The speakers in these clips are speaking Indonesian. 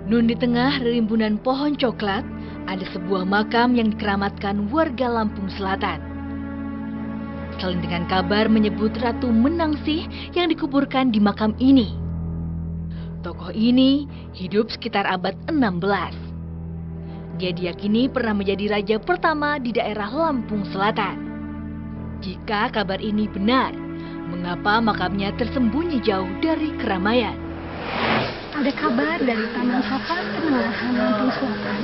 Nun di tengah rimbunan pohon coklat, ada sebuah makam yang dikeramatkan warga Lampung Selatan. Selain dengan kabar menyebut Ratu Menangsih yang dikuburkan di makam ini. Tokoh ini hidup sekitar abad 16. Dia diyakini pernah menjadi raja pertama di daerah Lampung Selatan. Jika kabar ini benar, mengapa makamnya tersembunyi jauh dari keramaian? Ada kabar dari Taman Safari Pengolahan Lampung Selatan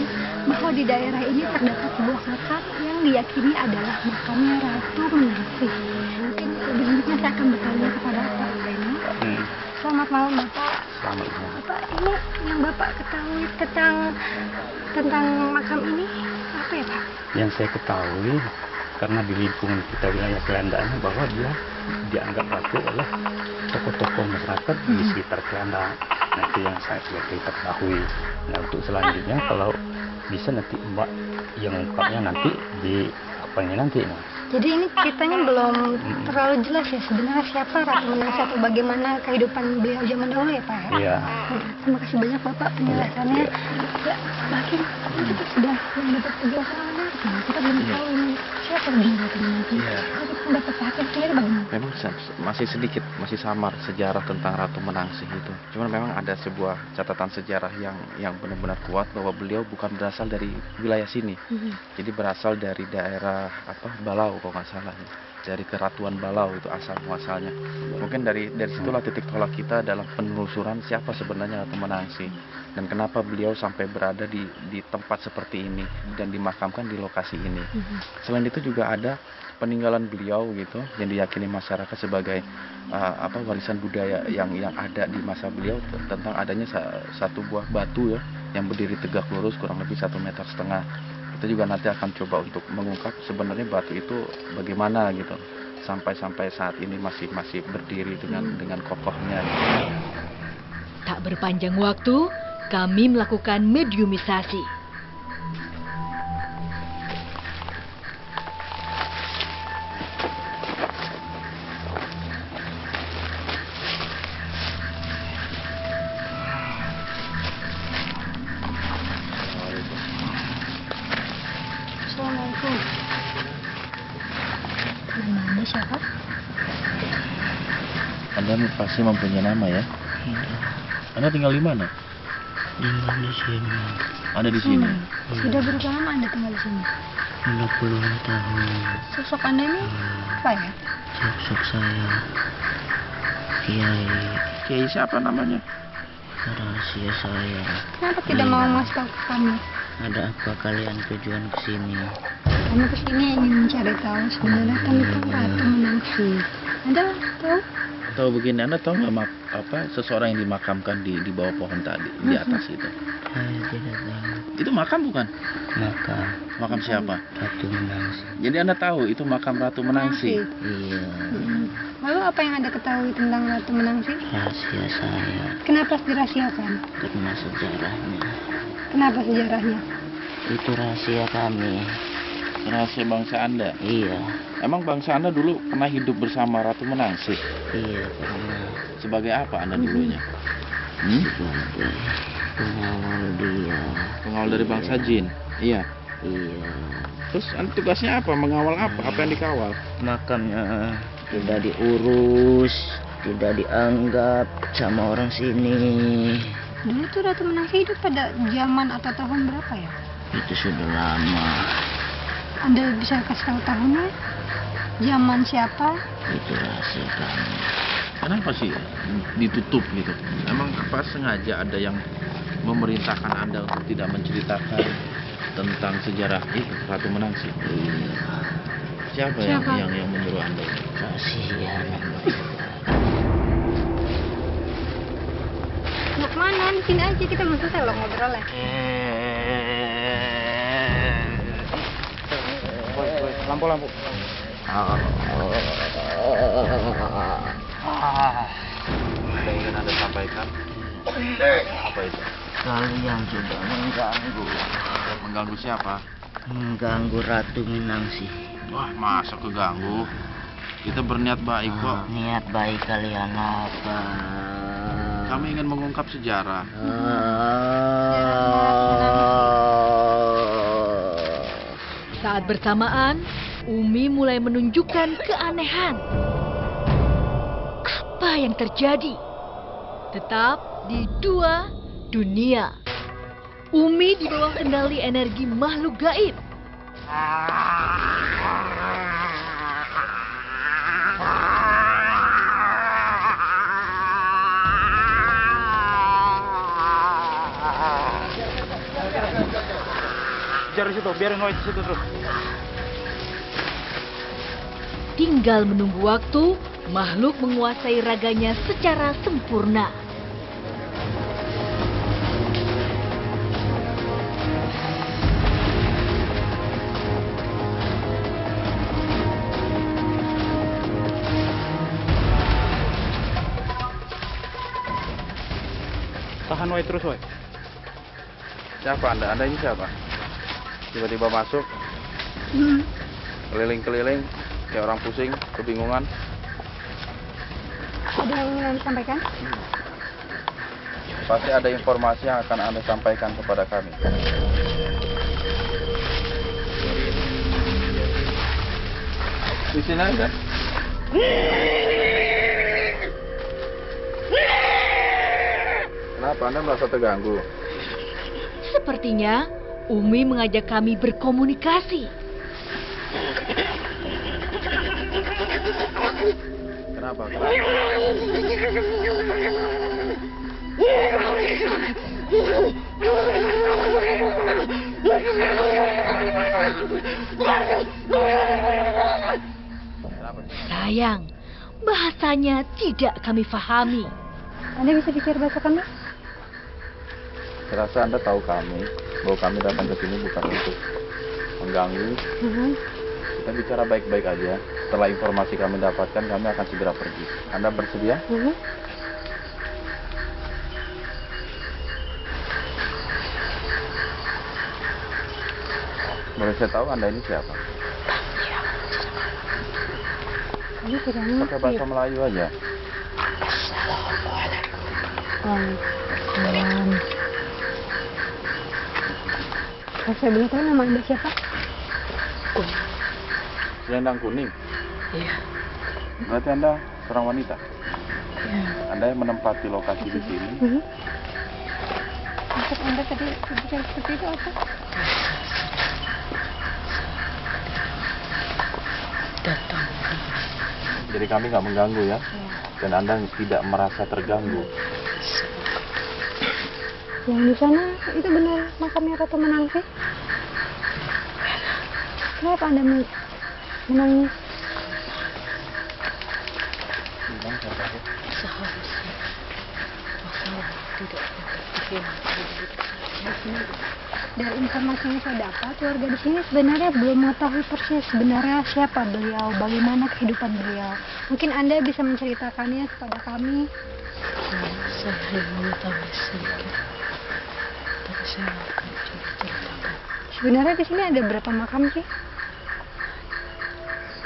bahwa di daerah ini terdapat sebuah makam yang diyakini adalah makamnya Ratu Menangsih. Mungkin lebih lanjutnya saya akan bertanya kepada Pak Reno. Selamat malam Bapak. Selamat malam. Bapak, ini yang Bapak ketahui tentang makam ini apa ya Pak? Yang saya ketahui karena di lingkungan kita wilayah Kelandaannya bahwa dia dianggap ratu oleh tokoh-tokoh masyarakat di sekitar Kelandaan. Nah, itu yang saya sudah ketahui. Nah, untuk selanjutnya kalau bisa nanti Mbak yang ungkapnya nanti di apanya nanti. Nah. Jadi ini ceritanya belum terlalu jelas ya sebenarnya siapa Ratu Menangsih atau bagaimana kehidupan beliau zaman dahulu ya Pak? Iya. Terima kasih banyak Bapak penjelasannya. Ya, makin kita sudah mendapat penjelasan kita belum tahu ini siapa yang Ratu Menangsih. Kita pendapat Pak Hakim sendiri bagaimana? Memang masih sedikit, masih samar sejarah tentang Ratu Menangsih itu. Cuman memang ada sebuah catatan sejarah yang benar-benar kuat bahwa beliau bukan berasal dari wilayah sini. Jadi berasal dari daerah Balau kalau nggak salah, dari Keratuan Balau itu asal muasalnya. Mungkin dari situlah titik tolak kita dalam penelusuran siapa sebenarnya Ratu Menangsih dan kenapa beliau sampai berada di tempat seperti ini dan dimakamkan di lokasi ini. Selain itu juga ada peninggalan beliau gitu yang diyakini masyarakat sebagai warisan budaya yang ada di masa beliau tentang adanya satu buah batu ya yang berdiri tegak lurus kurang lebih 1,5 meter. Kita juga nanti akan coba untuk mengungkap sebenarnya batu itu bagaimana gitu sampai saat ini masih berdiri dengan kokohnya. Tak berpanjang waktu, kami melakukan mediumisasi. Assalamualaikum. Namanya siapa? Anda pasti mempunyai nama ya? Anda tinggal di mana? Tinggal di sini. Ada di sini. Sudah berapa lama Anda tinggal di sini? 50 tahun. Sosok Anda ini apa ya? Sosok saya Kiai. Kiai siapa namanya? Rahasia saya. Kenapa tidak mau ngasih tahu ke kami? Ada apa kalian tujuan ke sini? Kami kesini ingin mencari tahu sebenarnya tentang Ratu Menangsih. Anda tahu? Tahu begini, Anda tahu nggak seseorang yang dimakamkan di bawah pohon tadi di atas itu? Saya tidak tahu. Itu makam bukan? Makam siapa? Ratu Menangsih. Jadi Anda tahu itu makam Ratu Menangsih? Iya. Lalu apa yang Anda ketahui tentang Ratu Menangsih? Rahasia saya Kenapa dirahasiakan? karena sejarahnya. Kenapa sejarahnya? Itu rahasia kami. Rahasia bangsa Anda? Iya. Emang bangsa Anda dulu pernah hidup bersama Ratu Menangsih? Iya pernah. Sebagai apa Anda dulunya? Sebagai pengawal dia. Pengawal dari bangsa jin? Iya. Iya. Terus Anda tugasnya apa? Mengawal apa? Apa yang dikawal? Makamnya tidak diurus, tidak dianggap sama orang sini. Dulu tuh Ratu Menangsih hidup pada zaman atau tahun berapa ya? Itu sudah lama. Anda bisa kasih tahu tahunnya? Zaman siapa? Itu rahasia kami. Kenapa sih ditutup gitu? Emang apa sengaja ada yang memerintahkan Anda untuk tidak menceritakan tentang sejarah itu Ratu Menangsih? Iya. Siapa? Yang menyuruh Anda? Rahasia. Mau kemana? Di sini aja kita belum selesai loh ngobrolnya. Lampu. Ada yang ingin Anda sampaikan? Apa itu? Kalian sudah mengganggu. Mengganggu siapa? Mengganggu Ratu Menangsih. Wah, masa keganggu? Kita berniat baik kok. Niat baik kalian apa? Kami ingin mengungkap sejarah. Saat bersamaan, Umi mulai menunjukkan keanehan. Apa yang terjadi? Tetap di Dua Dunia. Umi di bawah kendali energi makhluk gaib. Bicara situ, biarin White di situ terus. Tinggal menunggu waktu, makhluk menguasai raganya secara sempurna. Tahan White terus White. Siapa Anda? Anda ini siapa? Tiba-tiba masuk, keliling-keliling, kayak orang pusing, kebingungan. Ada yang ingin Anda sampaikan? Pasti ada informasi yang akan Anda sampaikan kepada kami. Di sini ada. Kenapa Anda merasa terganggu? Sepertinya Umi mengajak kami berkomunikasi. Kenapa? Sayang, bahasanya tidak kami fahami. Anda bisa bicara bahasa kami? Saya rasa Anda tahu kami, bahwa kami datang ke sini bukan untuk mengganggu. Kita bicara baik-baik aja. Setelah informasi kami dapatkan, kami akan segera pergi. Anda bersedia? Boleh saya tahu Anda ini siapa? Kami tidak Pakai bahasa Melayu aja. Kalau saya boleh tahu nama Anda siapa? Selendang kuning. Iya. Berarti Anda seorang wanita. Iya. Anda yang menempati lokasi di sini. Maksud Anda tadi bicara seperti itu apa? Datang. Jadi kami nggak mengganggu ya. Dan Anda tidak merasa terganggu. Yang di sana itu benar makamnya Ratu Menangsi? Kenapa Anda menangis? Seharusnya masalah tidak Dari informasi yang saya dapat, warga di sini sebenarnya belum mengetahui persis sebenarnya siapa beliau, bagaimana kehidupan beliau. Mungkin Anda bisa menceritakannya kepada kami. Saya hanya mengetahui sedikit, tapi saya akan coba ceritakan. Sebenarnya di sini ada berapa makam sih?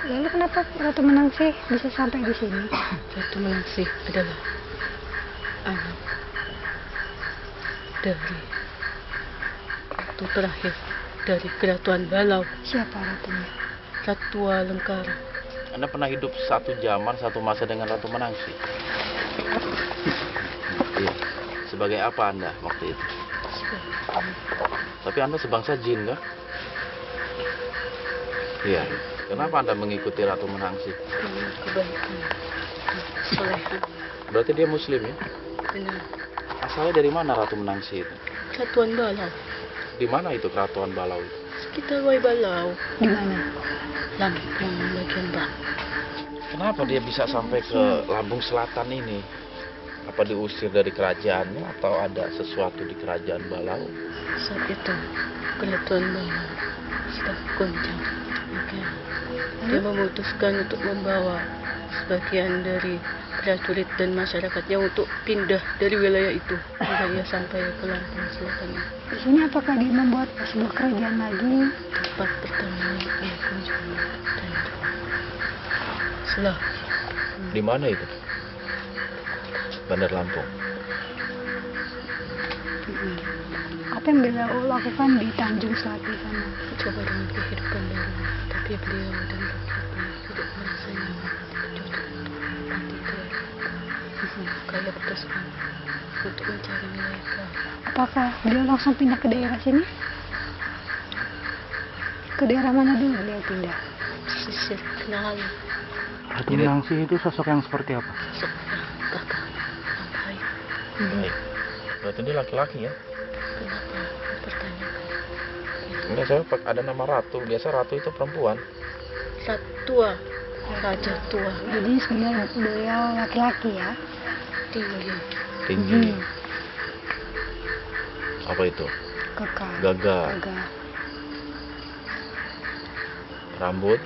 Lalu kenapa Ratu Menangsi bisa sampai di sini? Ratu Menangsi adalah anak dari ratu terakhir dari Kerajaan Balau, Siapa ratunya? Ratu Alengkara. Anda pernah hidup satu zaman, satu masa dengan Ratu Menangsi? Iya. Sebagai apa Anda waktu itu? Tapi Anda sebangsa jin, kan? Iya. Kenapa Anda mengikuti Ratu Menangsi? Kebaikan, kesolehan, Berarti dia Muslim ya? benar. Asalnya dari mana Ratu Menangsi itu? Kerajaan Balau, Di mana itu Kerajaan Balau itu? sekitar Wai Balau, Di mana? Lampung bagian barat. Kenapa dia bisa sampai ke Lampung Selatan ini? Apa diusir dari kerajaannya atau ada sesuatu di Kerajaan Balau? Saat itu Kerajaan Balau sedang goncang, maka dia memutuskan untuk membawa sebagian dari prajurit dan masyarakatnya untuk pindah dari wilayah itu hingga ia sampai ke Lampung Selatan. Di sini apakah dia membuat sebuah kerajaan lagi? Tempat pertama yang ia kunjungi dan setelah Di mana itu? Bandar Lampung. Apa yang beliau lakukan di Tanjung Selati sana? Coba dengan kehidupan baru, tapi beliau dan rakyatnya tidak merasa nyaman, tidak cocok untuk mati ke kayak putuskan untuk mencari wilayah baru. Apakah beliau langsung pindah ke daerah sini? Ke daerah mana dulu beliau pindah? Sisir kenal Ratu Menangsi itu sosok yang seperti apa? sosoknya kakak yang baik. Baik. Berarti dia laki-laki ya? Kenapa mempertanyakan itu? Enggak, saya ada nama Ratu. Biasa Ratu itu perempuan. Tua, raja tua, Jadi sebenarnya beliau laki-laki ya? tinggi, Tinggi. Apa itu? Kekar. Gagah. Gagah. Rambut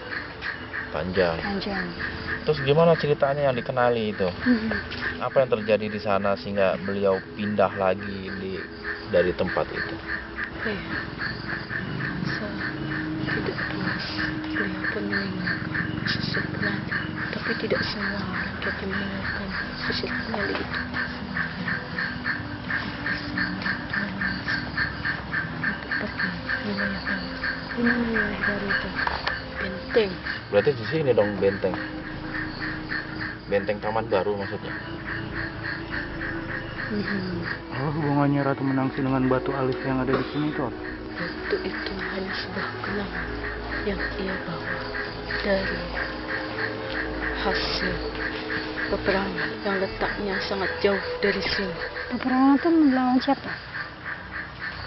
panjang. Panjang. Terus gimana ceritanya yang dikenali itu? Apa yang terjadi di sana sehingga beliau pindah lagi dari tempat itu? Tidak puas, beliau pun meninggalkan sisir kenali, tapi tidak semua rakyat yang meninggalkan sisir kenali itu. Untuk pergi wilayah baru. Di mana wilayah baru itu? Benteng, Berarti di sini dong benteng. Benteng Taman Baru maksudnya. Oh, hubungannya Ratu Menangsi dengan batu alis yang ada di sini itu apa? batu itu hanya sebuah kenangan yang ia bawa dari hasil peperangan yang letaknya sangat jauh dari sini. Peperangan itu melawan siapa?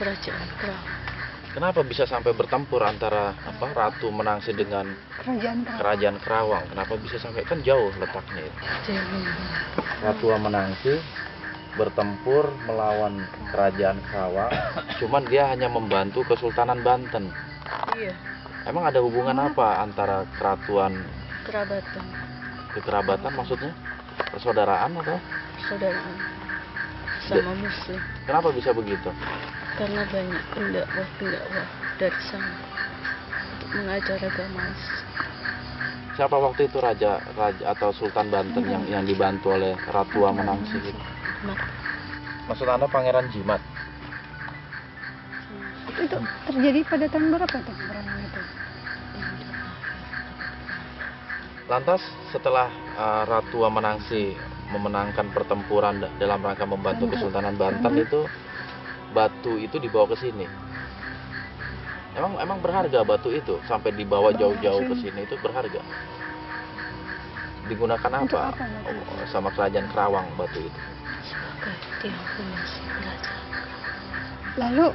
Kerajaan Perang. Kenapa bisa sampai bertempur antara Ratu Menangsi dengan Kerajaan Kerawang. Kerajaan Kerawang? Kenapa bisa sampai, kan jauh letaknya itu. Jauh. Ratu Menangsi bertempur melawan Kerajaan Kerawang, cuman dia hanya membantu Kesultanan Banten. Iya, Emang ada hubungan apa antara keratuan, kerabatan, kekerabatan maksudnya? Persaudaraan atau? persaudaraan sama Muslim. Kenapa bisa begitu? Karena banyak pendakwah dari sana untuk mengajar agama Islam. Siapa waktu itu raja atau Sultan Banten yang dibantu oleh Ratu Menangsi gitu? Maksud Anda Pangeran Jimat? Itu terjadi pada tahun berapa tuh peperangan itu? Lantas setelah Ratu Menangsi memenangkan pertempuran dalam rangka membantu Kesultanan Banten itu, batu itu dibawa ke sini. Emang berharga batu itu sampai dibawa jauh-jauh ke sini, itu berharga. Digunakan Untuk apa? apa batu itu? Sama Kerajaan Kerawang batu itu. Sebagai tiang fondasi kerajaan. Lalu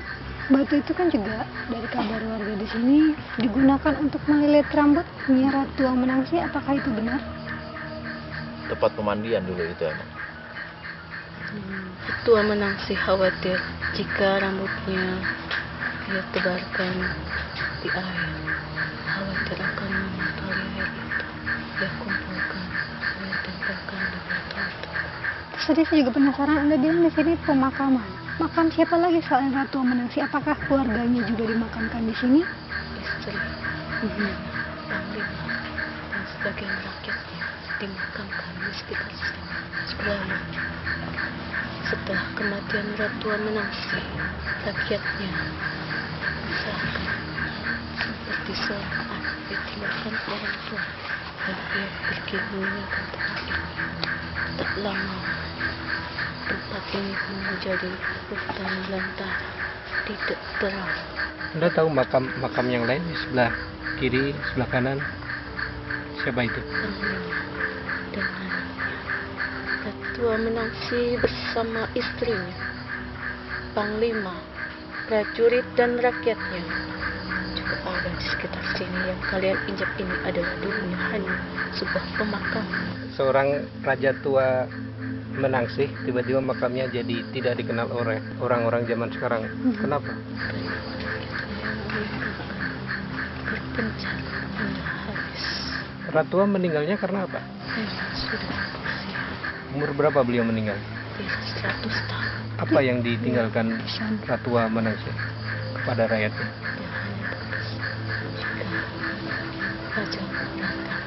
batu itu kan juga dari kabar warga di sini digunakan untuk melilit rambut Nyi Ratu Menangsi. Apakah itu benar? Tempat pemandian dulu itu emang. Ketua Menangsi khawatir jika rambutnya dia tebarkan di air, khawatir akan mengotori air itu. Dia kumpulkan, dia tempelkan di batu itu. Tadi saya juga penasaran, Anda bilang di sini pemakaman. Makam siapa lagi selain Ratu Menangsi? Apakah keluarganya juga dimakamkan di sini? Istri, panglima, dan sebagian rakyatnya dimakamkan di sekitar sini. Lalu, setelah kematian Ratu Menangsi, rakyatnya usahakan seperti seorang anak ditinggalkan orang tua, dan dia pergi meninggalkan tempat ini. Tak lama, tempat ini pun menjadi hutan belantara, tidak terang. Anda tahu makam yang lain di sebelah kiri, sebelah kanan? Siapa itu? Panglima dan anaknya. Ketua Menangsi bersama istrinya, panglima, prajurit dan rakyatnya juga ada di sekitar sini. Yang kalian injak ini adalah dulunya hanya sebuah pemakaman. Seorang raja tua Menangsi, tiba-tiba makamnya jadi tidak dikenal oleh orang-orang zaman sekarang. Kenapa? Berpencar hingga habis. Ratu meninggalnya karena apa? Memang sudah usia Umur berapa beliau meninggal? 100 tahun. Apa yang ditinggalkan Ratu Menangsi kepada rakyatnya? Dia hanya tulis jika raja datang,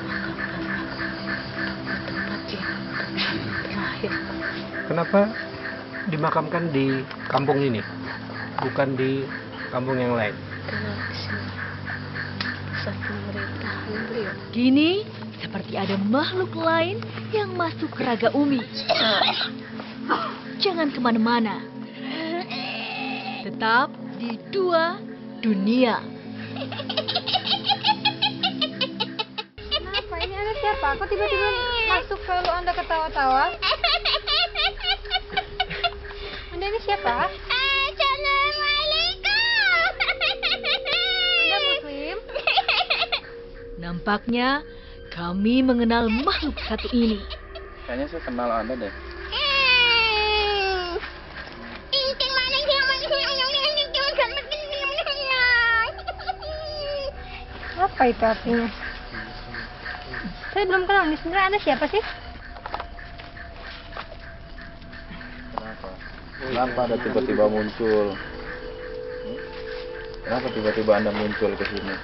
makamkanlah kami di tempat ini, tempat terakhir. Kenapa dimakamkan di kampung ini, bukan di kampung yang lain. Kenal di sini. Pusat pemerintahan beliau. Kini, seperti ada makhluk lain yang masuk ke Raga Umi. Jangan kemana-mana. Tetap di Dua Dunia. Kenapa? Ini Anda siapa? Kok tiba-tiba masuk lalu Anda ketawa-tawa? Anda ini siapa? Anda Muslim? Nampaknya kami mengenal makhluk satu ini. Kayaknya saya kenal Anda deh. Apa itu artinya? Saya belum kenal. Ini sebenarnya Anda siapa sih? Kenapa? Kenapa Anda tiba-tiba muncul? Kenapa tiba-tiba Anda muncul ke sini?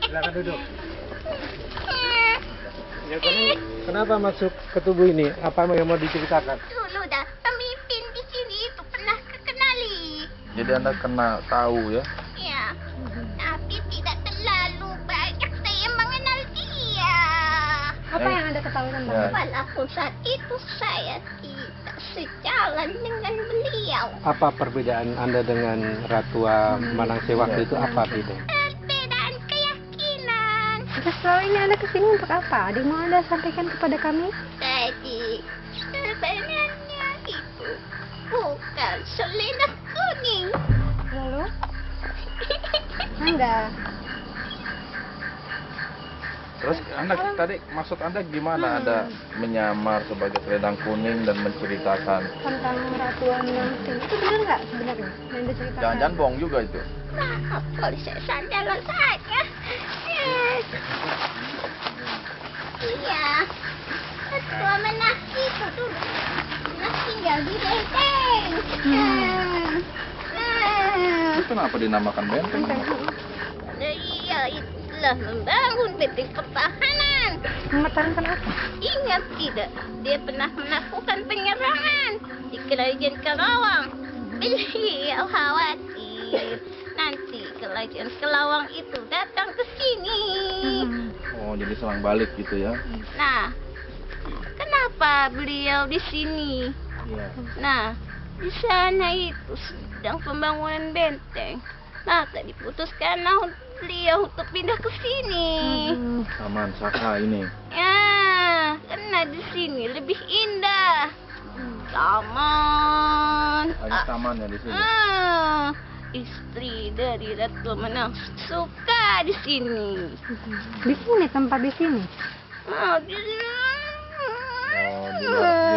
Silakan duduk. Ya, kenapa masuk ke tubuh ini? Apa yang mau diceritakan? Dulu dah pemimpin di sini itu pernah kekenali. Jadi Anda tahu ya? Ya, tapi tidak terlalu banyak saya mengenal dia. Apa yang Anda ketahui tentang Ya. Walaupun saat itu saya tidak sejalan dengan beliau. Apa perbedaan Anda dengan Ratu Manangsi waktu itu? Apa beda? Perbedaan keyakinan. Terus selama ini Anda kesini untuk apa? Ada yang mau Anda sampaikan kepada kami? Jadi, sebenarnya itu bukan selendang kuning. Lalu? Anda? Terus Anda tadi maksud Anda gimana? Anda menyamar sebagai selendang kuning dan menceritakan? Tentang Ratu Manangsi. Itu benar nggak sebenarnya? Yang diceritakan? Jangan-jangan bohong juga itu. Maaf kalau saya sandalan saja. Iya, ketua menaki itu dulu pernah tinggal di benteng. Itu kenapa dinamakan benteng? Dia itu telah membangun benteng pertahanan. Mempertahankan apa? Ingat tidak, dia pernah melakukan penyerangan di kerajaan Kelawang. Beliau khawatir nanti kerajaan Kelawang itu datang ke sini. Oh, jadi selang balik gitu ya? Nah, kenapa beliau di sini? Iya. Nah, di sana itu sedang pembangunan benteng. Maka diputuskan beliau untuk pindah ke sini. Taman Saka ini. Ya, karena di sini lebih indah. Taman. Ada taman ya di sini. Istri dari Ratu Menang suka di sini. Di sini, tempat di sini. Di sini. Oh, di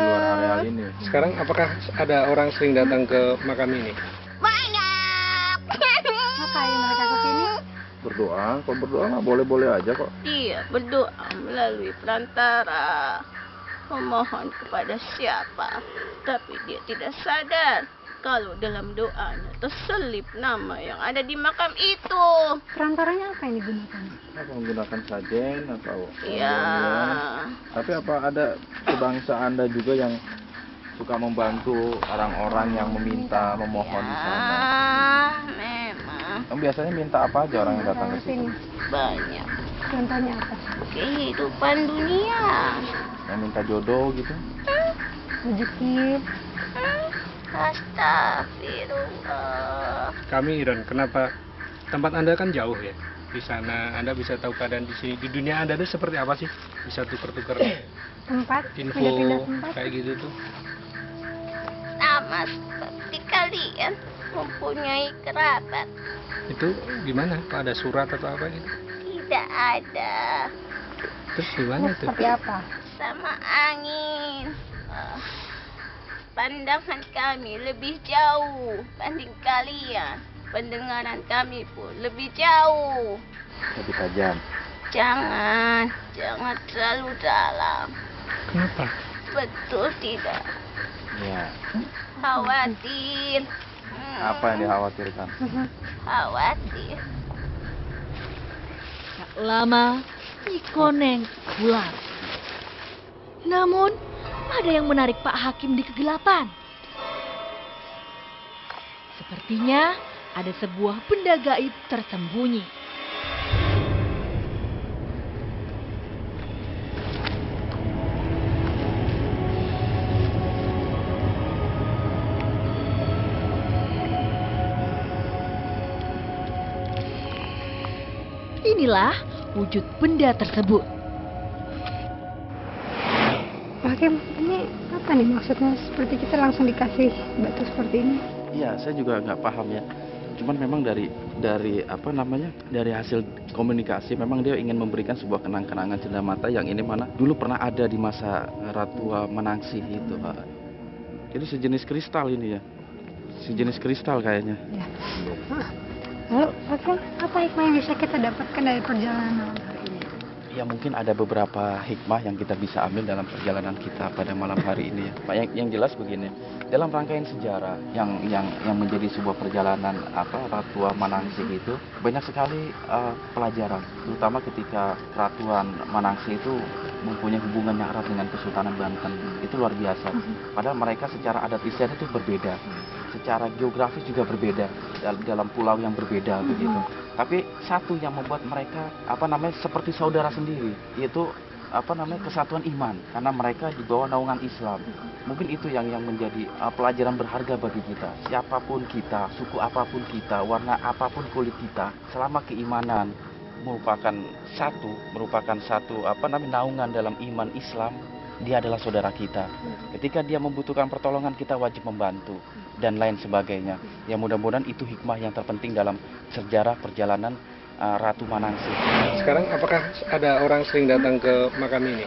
luar area ini. Sekarang apakah ada orang sering datang ke makam ini? Banyak. Ngapain mereka ke sini? Berdoa, kalau berdoa mah boleh-boleh aja kok. Dia berdoa melalui perantara, memohon kepada siapa, tapi dia tidak sadar kalau dalam doanya terselip nama yang ada di makam itu. Perantaranya apa yang digunakan? Apa menggunakan sajen atau Ya, Tapi apa ada sebangsa Anda juga yang suka membantu orang-orang yang meminta, memohon di sana? Memang Kamu biasanya minta apa aja orang yang datang ke sini? banyak Contohnya apa? kehidupan dunia. Yang minta jodoh gitu? Rezeki. Astagfirullah. Kami Iron, kenapa tempat Anda kan jauh ya? Di sana Anda bisa tahu keadaan di sini. Di dunia Anda itu seperti apa sih? Bisa tuker-tuker Tempat. info Pindah-pindah tempat. kayak gitu tuh. Sama seperti kalian mempunyai kerabat. Itu gimana? Apa ada surat atau apa gitu? Tidak ada. Terus gimana tuh? Seperti apa? Sama angin. Pandangan kami lebih jauh banding kalian. Pendengaran kami pun lebih jauh. Lebih tajam. Jangan terlalu dalam. Kenapa? Betul tidak? Ya. Khawatir. Apa yang dikhawatirkan? Khawatir. Tak lama, Nyi Koneng pulang. Namun, ada yang menarik Pak Hakim di kegelapan. Sepertinya ada sebuah benda gaib tersembunyi. Inilah wujud benda tersebut. Pak Hakim, ini apa nih maksudnya? Seperti kita langsung dikasih batu seperti ini. Iya, saya juga nggak paham ya. Cuman memang dari apa namanya, dari hasil komunikasi memang dia ingin memberikan sebuah kenang-kenangan cenderamata yang ini mana dulu pernah ada di masa Ratu Menangsih itu, Pak. Jadi sejenis kristal ini ya, sejenis kristal kayaknya. Ya. Lalu, Pak Hakim, apa hikmah yang bisa kita dapatkan dari perjalanan hari ini? Ya mungkin ada beberapa hikmah yang kita bisa ambil dalam perjalanan kita pada malam hari ini ya. Pak, yang jelas begini, dalam rangkaian sejarah yang menjadi sebuah perjalanan Ratu Menangsih itu banyak sekali pelajaran, terutama ketika Ratuan Menangsih itu mempunyai hubungan yang erat dengan Kesultanan Banten. Itu luar biasa. Padahal mereka secara adat istiadat itu berbeda, secara geografis juga berbeda, dalam pulau yang berbeda begitu. Tapi satu yang membuat mereka seperti saudara sendiri, yaitu kesatuan iman, karena mereka di bawah naungan Islam. Mungkin itu yang menjadi pelajaran berharga bagi kita. Siapapun kita, suku apapun kita, warna apapun kulit kita, selama keimanan merupakan satu naungan dalam iman Islam, dia adalah saudara kita. Ketika dia membutuhkan pertolongan, kita wajib membantu dan lain sebagainya. Ya mudah-mudahan itu hikmah yang terpenting dalam sejarah perjalanan Ratu Menangsih. Sekarang apakah ada orang sering datang ke makam ini?